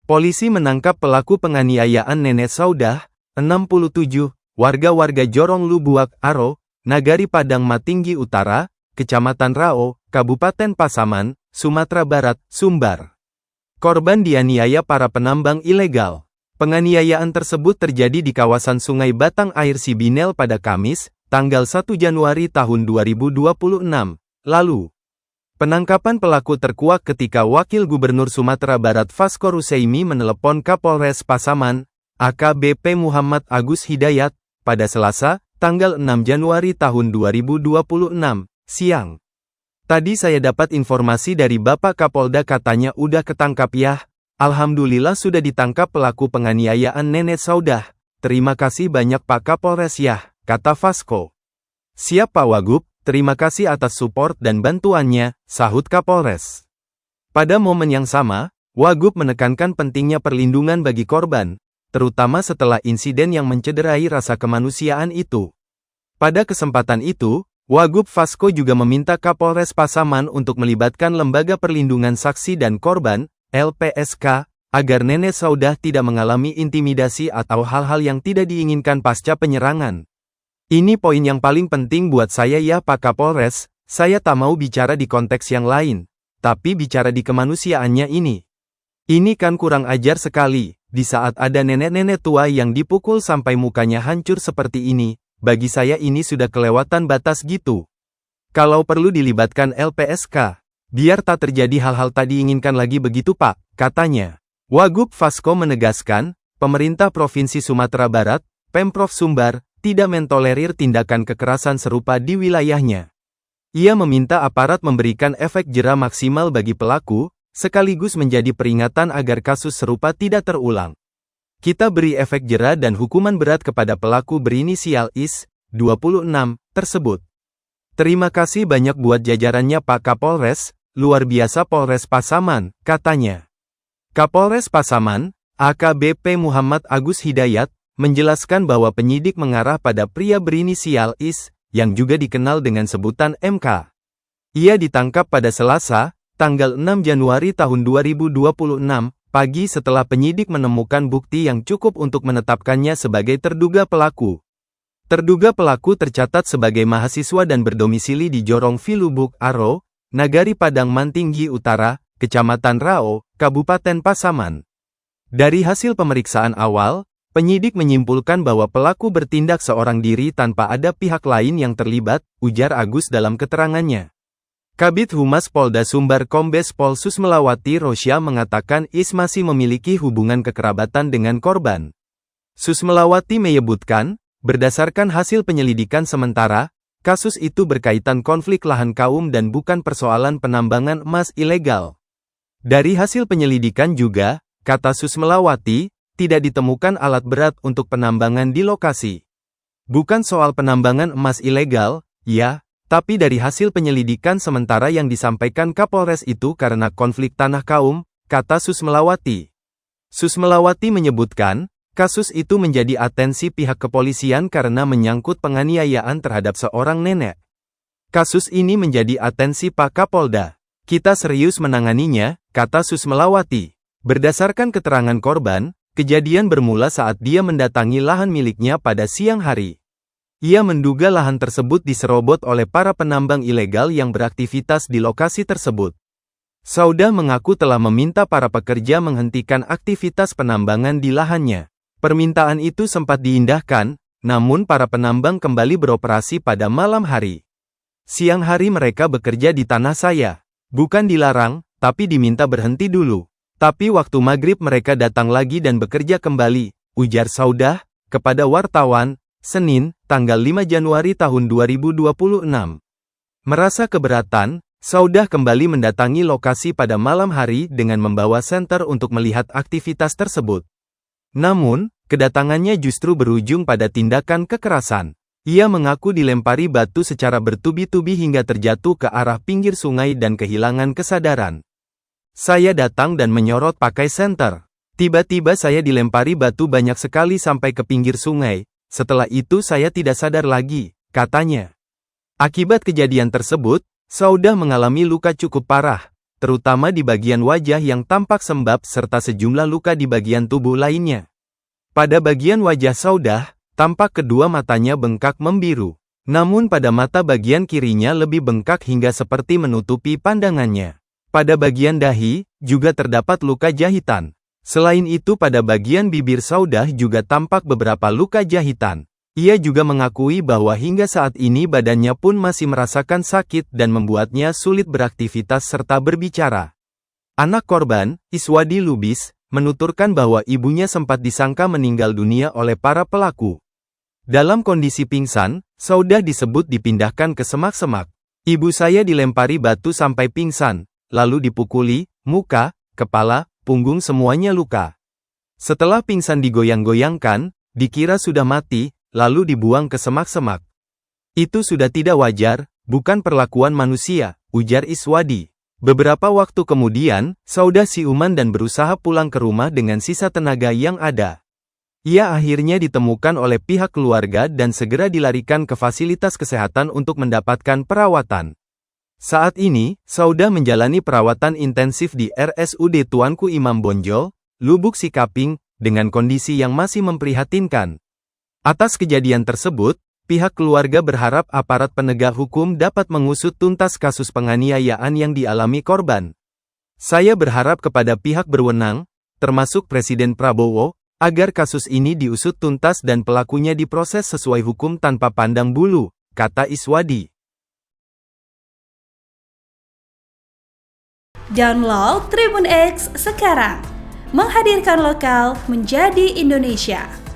Polisi menangkap pelaku penganiayaan Nenek Saudah, 67, warga Jorong Lubuak Aro, Nagari Padang Matinggi Utara, Kecamatan Rao, Kabupaten Pasaman, Sumatera Barat, Sumbar. Korban dianiaya para penambang ilegal. Penganiayaan tersebut terjadi di kawasan Sungai Batang Air Sibinel pada Kamis, tanggal 1 Januari tahun 2026, lalu. Penangkapan pelaku terkuak ketika Wakil Gubernur Sumatera Barat Vasco Russeimi menelepon Kapolres Pasaman, AKBP Muhammad Agus Hidayat, pada Selasa, tanggal 6 Januari tahun 2026, siang. Tadi saya dapat informasi dari Bapak Kapolda katanya udah ketangkap ya. Alhamdulillah sudah ditangkap pelaku penganiayaan Nenek Saudah. Terima kasih banyak Pak Kapolres ya, kata Vasco. Siap Pak Wagub. Terima kasih atas support dan bantuannya, sahut Kapolres. Pada momen yang sama, Wagub menekankan pentingnya perlindungan bagi korban, terutama setelah insiden yang mencederai rasa kemanusiaan itu. Pada kesempatan itu, Wagub Vasco juga meminta Kapolres Pasaman untuk melibatkan Lembaga Perlindungan Saksi dan Korban, LPSK, agar Nenek Saudah tidak mengalami intimidasi atau hal-hal yang tidak diinginkan pasca penyerangan. Ini poin yang paling penting buat saya ya Pak Kapolres, saya tak mau bicara di konteks yang lain, tapi bicara di kemanusiaannya ini. Ini kan kurang ajar sekali, di saat ada nenek-nenek tua yang dipukul sampai mukanya hancur seperti ini, bagi saya ini sudah kelewatan batas gitu. Kalau perlu dilibatkan LPSK, biar tak terjadi hal-hal tak diinginkan lagi begitu Pak, katanya. Wagub Vasco menegaskan, pemerintah Provinsi Sumatera Barat, Pemprov Sumbar, tidak mentolerir tindakan kekerasan serupa di wilayahnya. Ia meminta aparat memberikan efek jera maksimal bagi pelaku, sekaligus menjadi peringatan agar kasus serupa tidak terulang. Kita beri efek jera dan hukuman berat kepada pelaku berinisial IS, 26, tersebut. Terima kasih banyak buat jajarannya Pak Kapolres, luar biasa Polres Pasaman, katanya. Kapolres Pasaman, AKBP Muhammad Agus Hidayat, menjelaskan bahwa penyidik mengarah pada pria berinisial IS, yang juga dikenal dengan sebutan MK. Ia ditangkap pada Selasa, tanggal 6 Januari tahun 2026, pagi setelah penyidik menemukan bukti yang cukup untuk menetapkannya sebagai terduga pelaku. Terduga pelaku tercatat sebagai mahasiswa dan berdomisili di Jorong Lubuk Aro, Nagari Padang Matinggi Utara, Kecamatan Rao, Kabupaten Pasaman. Dari hasil pemeriksaan awal, penyidik menyimpulkan bahwa pelaku bertindak seorang diri tanpa ada pihak lain yang terlibat, ujar Agus dalam keterangannya. Kabid Humas Polda Sumbar Kombes Pol Susmelawati Rosya mengatakan IS masih memiliki hubungan kekerabatan dengan korban. Susmelawati menyebutkan, berdasarkan hasil penyelidikan sementara, kasus itu berkaitan konflik lahan kaum dan bukan persoalan penambangan emas ilegal. Dari hasil penyelidikan juga, kata Susmelawati, tidak ditemukan alat berat untuk penambangan di lokasi. Bukan soal penambangan emas ilegal, ya, tapi dari hasil penyelidikan sementara yang disampaikan Kapolres itu karena konflik tanah kaum, kata Susmelawati. Susmelawati menyebutkan, kasus itu menjadi atensi pihak kepolisian karena menyangkut penganiayaan terhadap seorang nenek. Kasus ini menjadi atensi Pak Kapolda. Kita serius menanganinya, kata Susmelawati. Berdasarkan keterangan korban, kejadian bermula saat dia mendatangi lahan miliknya pada siang hari. Ia menduga lahan tersebut diserobot oleh para penambang ilegal yang beraktivitas di lokasi tersebut. Saudah mengaku telah meminta para pekerja menghentikan aktivitas penambangan di lahannya. Permintaan itu sempat diindahkan, namun para penambang kembali beroperasi pada malam hari. Siang hari mereka bekerja di tanah saya. Bukan dilarang, tapi diminta berhenti dulu. Tapi waktu maghrib mereka datang lagi dan bekerja kembali, ujar Saudah, kepada wartawan, Senin, tanggal 5 Januari tahun 2026. Merasa keberatan, Saudah kembali mendatangi lokasi pada malam hari dengan membawa senter untuk melihat aktivitas tersebut. Namun, kedatangannya justru berujung pada tindakan kekerasan. Ia mengaku dilempari batu secara bertubi-tubi hingga terjatuh ke arah pinggir sungai dan kehilangan kesadaran. Saya datang dan menyorot pakai senter. Tiba-tiba saya dilempari batu banyak sekali sampai ke pinggir sungai. Setelah itu saya tidak sadar lagi, katanya. Akibat kejadian tersebut, Saudah mengalami luka cukup parah. terutama di bagian wajah yang tampak sembab serta sejumlah luka di bagian tubuh lainnya. Pada bagian wajah Saudah, tampak kedua matanya bengkak membiru. Namun pada mata bagian kirinya lebih bengkak hingga seperti menutupi pandangannya. Pada bagian dahi, juga terdapat luka jahitan. Selain itu pada bagian bibir Saudah juga tampak beberapa luka jahitan. Ia juga mengakui bahwa hingga saat ini badannya pun masih merasakan sakit dan membuatnya sulit beraktivitas serta berbicara. Anak korban, Iswadi Lubis, menuturkan bahwa ibunya sempat disangka meninggal dunia oleh para pelaku. Dalam kondisi pingsan, Saudah disebut dipindahkan ke semak-semak. Ibu saya dilempari batu sampai pingsan, lalu dipukuli, muka, kepala, punggung semuanya luka. Setelah pingsan digoyang-goyangkan, dikira sudah mati, lalu dibuang ke semak-semak. Itu sudah tidak wajar, bukan perlakuan manusia, ujar Iswadi. Beberapa waktu kemudian, Saudah siuman dan berusaha pulang ke rumah dengan sisa tenaga yang ada. Ia akhirnya ditemukan oleh pihak keluarga dan segera dilarikan ke fasilitas kesehatan untuk mendapatkan perawatan. Saat ini, Saudah menjalani perawatan intensif di RSUD Tuanku Imam Bonjol, Lubuk Sikaping, dengan kondisi yang masih memprihatinkan. Atas kejadian tersebut, pihak keluarga berharap aparat penegak hukum dapat mengusut tuntas kasus penganiayaan yang dialami korban. Saya berharap kepada pihak berwenang, termasuk Presiden Prabowo, agar kasus ini diusut tuntas dan pelakunya diproses sesuai hukum tanpa pandang bulu, kata Iswadi. Download Tribun X sekarang, menghadirkan lokal menjadi Indonesia.